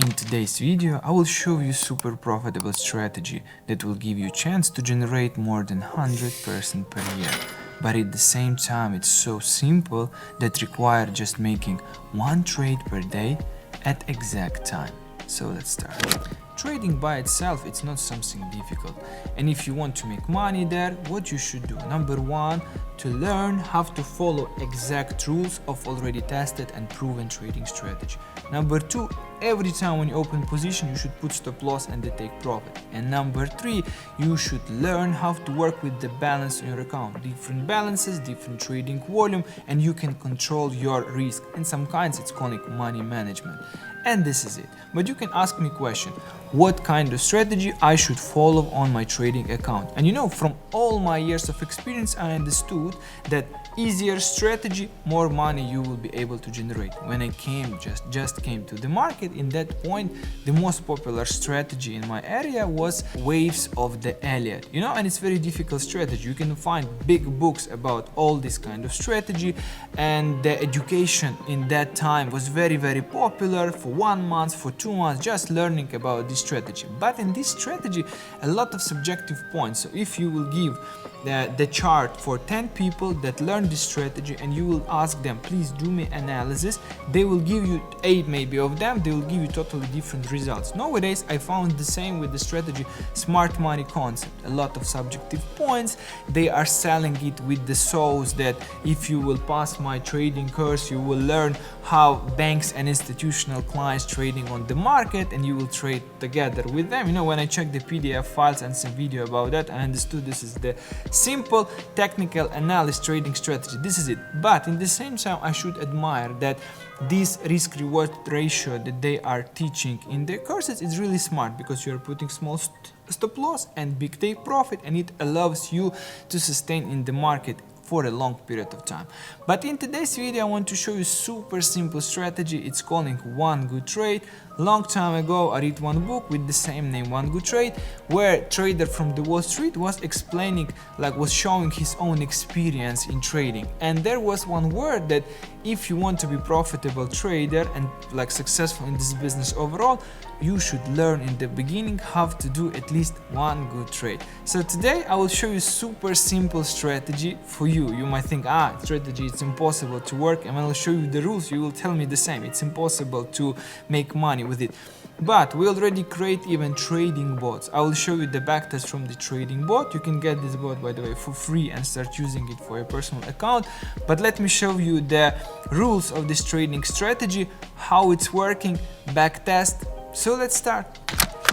In today's video, I will show you super profitable strategy that will give you a chance to generate more than 100% per year. But at the same time, it's so simple that require just making one trade per day at exact time. So let's start. Trading by itself, it's not something difficult. And if you want to make money there, what you should do? Number one, to learn how to follow exact rules of already tested and proven trading strategy. Number two, every time when you open position, you should put stop loss and take profit. And number three, you should learn how to work with the balance in your account. Different balances, different trading volume, and you can control your risk. In some kinds, it's called money management. And this is it. But you can ask me a question, what kind of strategy I should follow on my trading account? And you know, from all my years of experience, I understood that easier strategy, more money you will be able to generate. When I just came to the market, in that point, the most popular strategy in my area was waves of the Elliott. You know, and it's very difficult strategy. You can find big books about all this kind of strategy, and the education in that time was very, very popular for 1 month, for 2 months, just learning about this strategy. But in this strategy, a lot of subjective points. So if you will give the chart for 10 people that learn this strategy and you will ask them, please do me analysis, they will give you 8 maybe of them, they will give you totally different results. Nowadays, I found the same with the strategy smart money concept. A lot of subjective points. They are selling it with the sauce that if you will pass my trading course, you will learn how banks and institutional clients trading on the market and you will trade together with them. You know, when I checked the PDF files and some video about that, I understood this is the simple technical analysis trading strategy. This is it. But in the same time, I should admire that this risk reward ratio that they are teaching in their courses is really smart, because you are putting small stop loss and big take profit, and it allows you to sustain in the market for a long period of time. But in today's video, I want to show you super simple strategy. It's calling One Good Trade. Long time ago, I read one book with the same name, One Good Trade, where a trader from the Wall Street was explaining, was showing his own experience in trading. And there was one word that if you want to be profitable trader and successful in this business overall, you should learn in the beginning how to do at least one good trade. So today I will show you super simple strategy for you. You might think, strategy, it's impossible to work, and when I'll show you the rules, you will tell me the same. It's impossible to make money with it. But we already create even trading bots. I will show you the backtest from the trading bot. You can get this bot, by the way, for free and start using it for your personal account. But let me show you the rules of this trading strategy, how it's working, backtest. So let's start.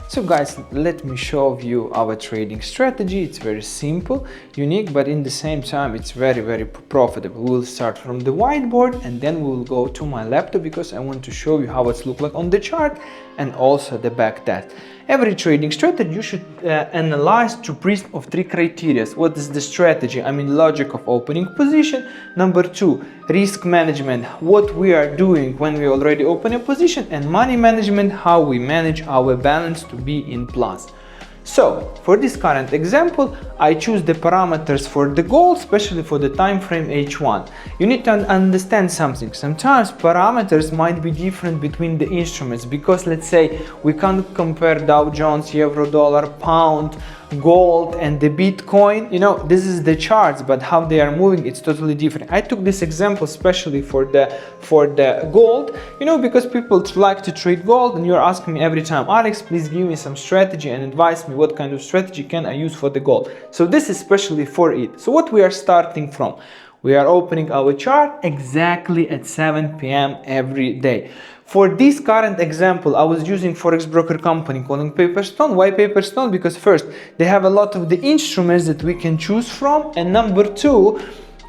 So guys, let me show you our trading strategy. It's very simple, unique, but in the same time, it's very, very profitable. We'll start from the whiteboard and then we'll go to my laptop, because I want to show you how it's look like on the chart and also the back test. Every trading strategy you should analyze through prism of 3 criteria. What is the strategy? I mean, logic of opening position. Number 2, risk management, what we are doing when we already open a position, and money management, how we manage our balance to be in plus. So for this current example, I choose the parameters for the gold, especially for the time frame H1. You need to understand something. Sometimes parameters might be different between the instruments, because let's say we can't compare Dow Jones, Euro, Dollar, Pound, Gold and the Bitcoin. You know, this is the charts, but how they are moving, it's totally different. I took this example especially for the gold, you know, because people like to trade gold, and you're asking me every time, Alex, please give me some strategy and advise me what kind of strategy can I use for the gold. So this is especially for it. So what we are starting from, we are opening our chart exactly at 7 p.m. every day. For this current example, I was using Forex broker company calling Paperstone. Why Paperstone? Because first, they have a lot of the instruments that we can choose from, and number 2,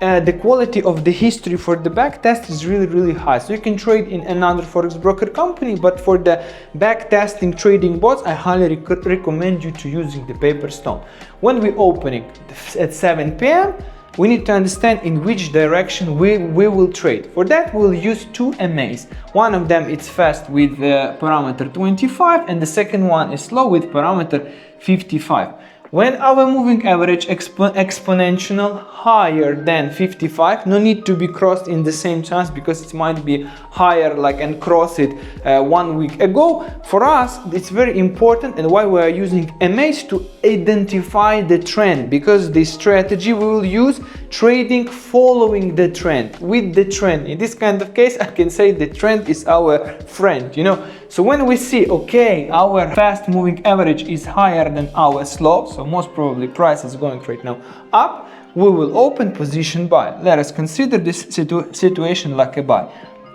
the quality of the history for the back test is really, really high. So you can trade in another Forex broker company, but for the back testing trading bots, I highly recommend you to using the Paperstone. When we opening at 7 p.m., we need to understand in which direction we will trade. For that, we'll use 2 MAs. One of them is fast with parameter 25, and the second one is slow with parameter 55. When our moving average exponential higher than 55, no need to be crossed in the same chance because it might be higher like and cross it 1 week ago. For us, it's very important, and why we are using MAs to identify the trend, because this strategy we will use trading following the trend, with the trend. In this kind of case, I can say the trend is our friend, you know. So when we see, okay, our fast moving average is higher than our slow, so most probably price is going right now up, we will open position buy. Let us consider this situation like a buy.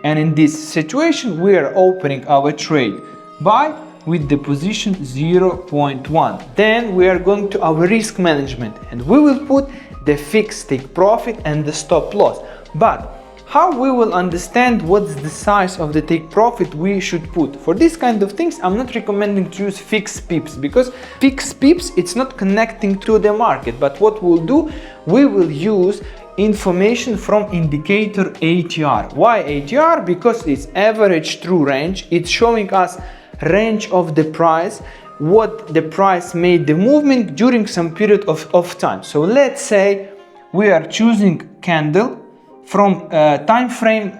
And in this situation, we are opening our trade buy with the position 0.1. Then we are going to our risk management and we will put the fixed take profit and the stop loss. But how we will understand what's the size of the take profit we should put? For this kind of things, I'm not recommending to use fixed pips, because fixed pips, it's not connecting to the market. But what we'll do, we will use information from indicator ATR. Why ATR? Because it's average true range. It's showing us range of the price, what the price made the movement during some period of time. So let's say we are choosing candle from time frame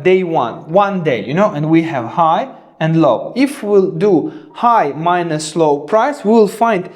day one day, you know, and we have high and low. If we'll do high minus low price, we will find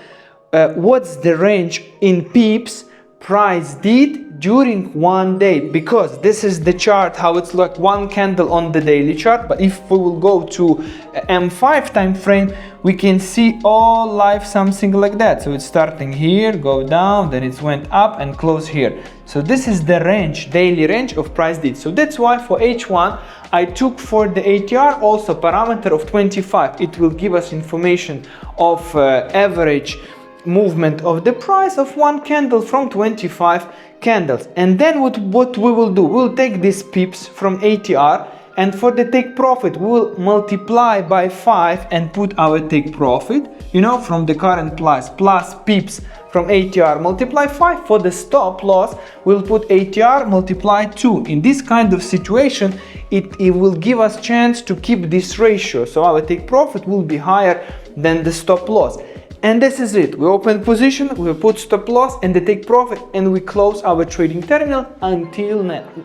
what's the range in pips price did during 1 day, because this is the chart how it's like one candle on the daily chart. But if we will go to M5 time frame, we can see all live something like that. So it's starting here, go down, then it went up and close here. So this is the range, daily range of price did. So that's why for H1 I took for the ATR also parameter of 25. It will give us information of average movement of the price of one candle from 25 candles. And then what we will do, we'll take these pips from ATR, and for the take profit we will multiply by 5 and put our take profit, you know, from the current price plus pips from ATR multiply 5. For the stop loss we'll put ATR multiply 2. In this kind of situation it will give us chance to keep this ratio, so our take profit will be higher than the stop loss. And this is it. We open position, we put stop loss and the take profit, and we close our trading terminal until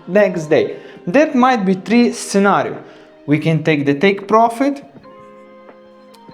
next day. That might be 3 scenarios. We can take the take profit,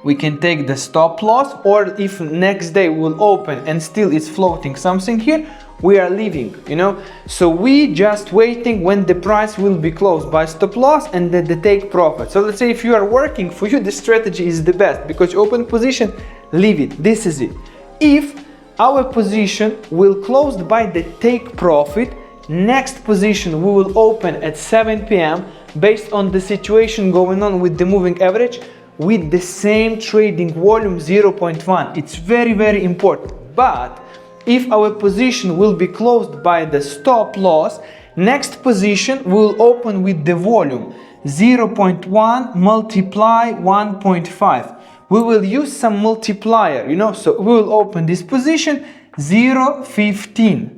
we can take the stop loss, or if next day we'll open and still it's floating something here, we are leaving, you know. So we just waiting when the price will be closed by stop loss and then the take profit. So let's say if you are working, for you the strategy is the best, because you open position, leave it. This is it. If our position will close by the take profit, next position we will open at 7 p.m. based on the situation going on with the moving average with the same trading volume 0.1. It's very, very important. But if our position will be closed by the stop loss, next position will open with the volume 0.1 multiply 1.5. We will use some multiplier, you know, so we will open this position 0.15.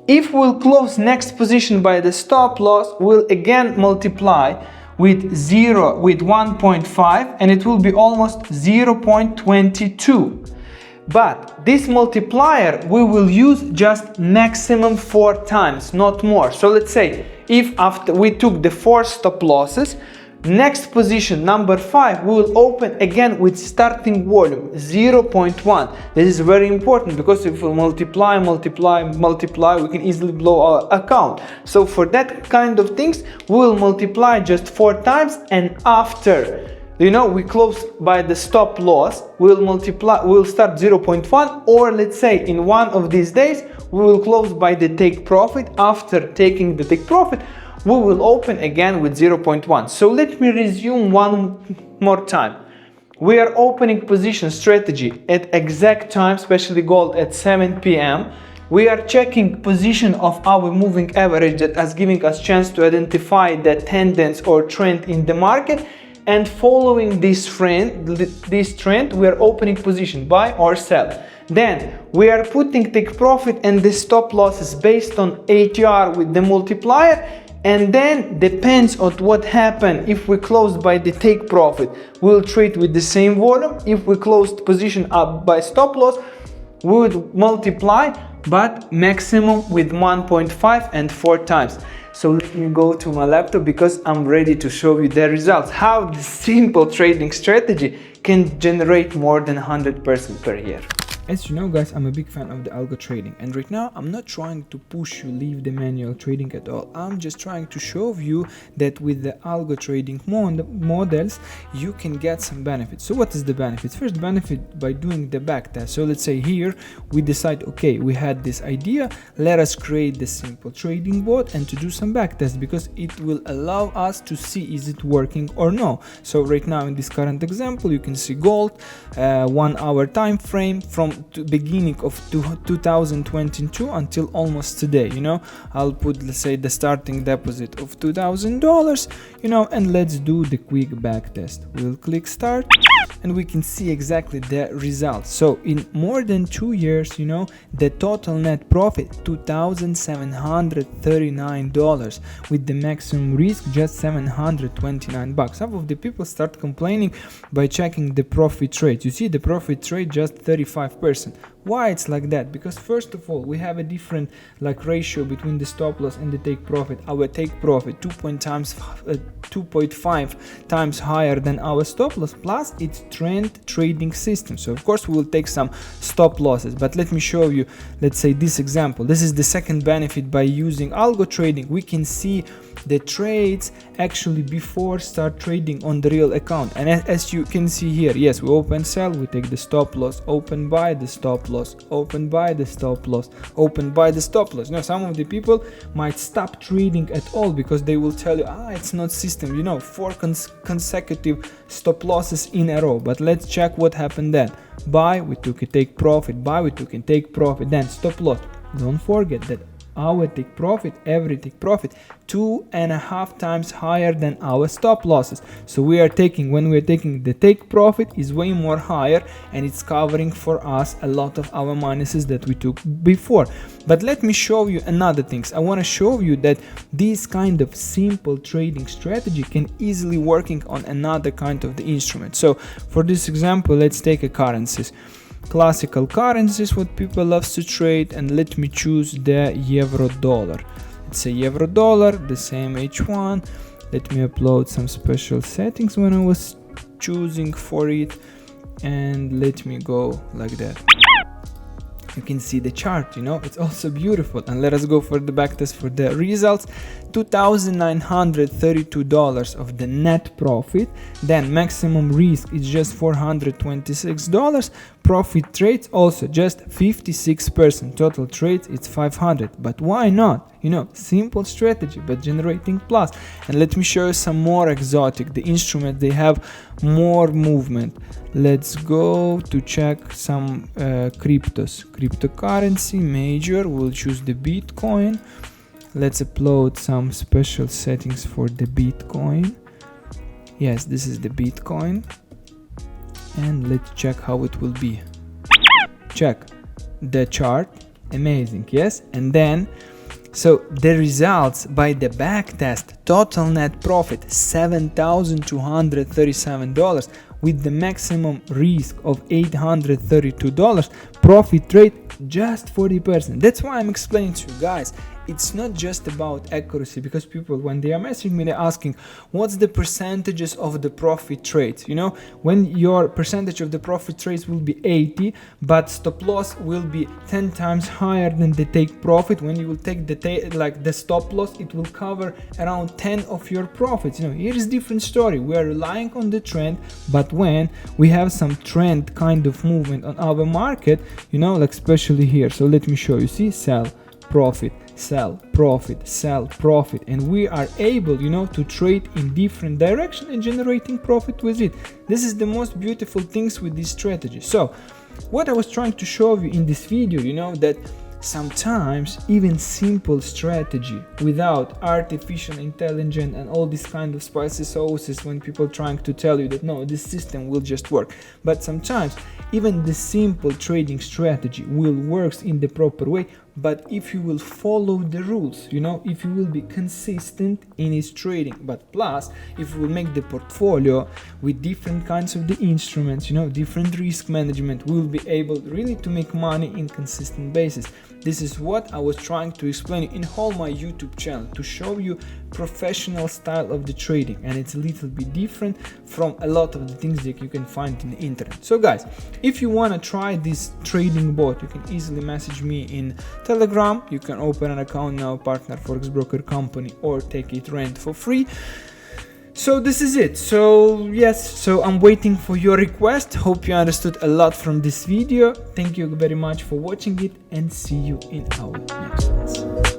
If we'll close next position by the stop loss, we'll again multiply with 1.5 and it will be almost 0.22. But this multiplier we will use just maximum 4 times, not more. So let's say if after we took the 4 stop losses, next position number 5 we will open again with starting volume 0.1. This is very important, because if we multiply, we can easily blow our account. So for that kind of things we will multiply just 4 times, and after, you know, we close by the stop loss, we'll multiply, we'll start 0.1, or let's say in one of these days we will close by the take profit. After taking the take profit, we will open again with 0.1. So let me resume one more time. We are opening position strategy at exact time, especially gold at 7 p.m. We are checking position of our moving average that is giving us chance to identify the tendency or trend in the market, and following this trend we are opening position buy or sell. Then we are putting take profit and the stop losses based on ATR with the multiplier, and then depends on what happened. If we closed by the take profit, we'll trade with the same volume. If we closed position up by stop loss, would multiply, but maximum with 1.5 and 4 times. So let me go to my laptop because I'm ready to show you the results, how this simple trading strategy can generate more than 100% per year. As you know, guys, I'm a big fan of the algo trading, and right now I'm not trying to push you leave the manual trading at all. I'm just trying to show you that with the algo trading models you can get some benefits. So what is the benefit? First benefit, by doing the backtest. So let's say here we decide, okay, we had this idea, let us create the simple trading bot and to do some backtest, because it will allow us to see is it working or no. So right now in this current example you can see gold, 1 hour time frame from beginning of 2022 until almost today. I'll put, let's say, the starting deposit of $2,000, and let's do the quick back test. We'll click start and we can see exactly the results. So in more than 2 years, the total net profit $2,739 with the maximum risk just 729 bucks. Some of the people start complaining by checking the profit rate. You see the profit rate just 35%. Why it's like that? Because first of all, we have a different ratio between the stop loss and the take profit. Our take profit 2.5 times higher than our stop loss, plus it's trend trading system. So of course we will take some stop losses, but let me show you, let's say, this example. This is the second benefit by using algo trading. We can see the trades actually before start trading on the real account, and as you can see here, yes, we open sell, we take the stop loss, open buy, the stop loss, open buy, the stop loss, open buy, the stop loss. Some of the people might stop trading at all because they will tell you, it's not system, 4 consecutive stop losses in a row. But let's check what happened then. Buy, we took a take profit, buy, we took a take profit, then stop loss. Don't forget that our take profit, every take profit, 2.5 times higher than our stop losses. So when we're taking the take profit is way more higher, and it's covering for us a lot of our minuses that we took before. But let me show you another things. I want to show you that this kind of simple trading strategy can easily working on another kind of the instrument. So for this example, let's take a currencies. Classical currencies, what people love to trade, and let me choose the euro dollar. It's a euro dollar, the same H1. Let me upload some special settings when I was choosing for it, and let me go like that. You can see the chart, it's also beautiful. And let us go for the backtest for the results. $2,932 of the net profit, then maximum risk is just $426, profit rate also just 56%, total trades it's 500. But why not? Simple strategy but generating plus. And let me show you some more exotic, the instrument, they have more movement. Let's go to check some cryptocurrency major. We'll choose the Bitcoin. Let's upload some special settings for the Bitcoin. Yes, this is the Bitcoin, and let's check how it will be. Check the chart, amazing, yes. And then so the results by the backtest, total net profit $7,237 with the maximum risk of $832, profit rate just 40%. That's why I'm explaining to you guys, it's not just about accuracy, because people, when they are messaging me, they're asking what's the percentages of the profit trades. When your percentage of the profit trades will be 80, but stop loss will be 10 times higher than the take profit. When you will take the stop loss, it will cover around 10 of your profits. Here is different story. We are relying on the trend, but when we have some trend kind of movement on our market, especially here. So let me show you. See, sell, profit, sell, profit, sell, profit, and we are able to trade in different direction and generating profit with it. This is the most beautiful things with this strategy. So what I was trying to show you in this video, that sometimes even simple strategy without artificial intelligence and all this kind of spicy sauces, when people trying to tell you that no, this system will just work, but sometimes even the simple trading strategy will works in the proper way but if you will follow the rules, you know, if you will be consistent in its trading. But plus, if you will make the portfolio with different kinds of the instruments, you know, different risk management, we will be able really to make money in consistent basis. This is what I was trying to explain in whole my YouTube channel, to show you professional style of the trading, and it's a little bit different from a lot of the things that you can find in the internet. So guys, if you want to try this trading bot, you can easily message me in Telegram. You can open an account now, partner Forex broker company, or take it rent for free. So this is it. So yes, so I'm waiting for your request. Hope you understood a lot from this video. Thank you very much for watching it, and see you in our next ones.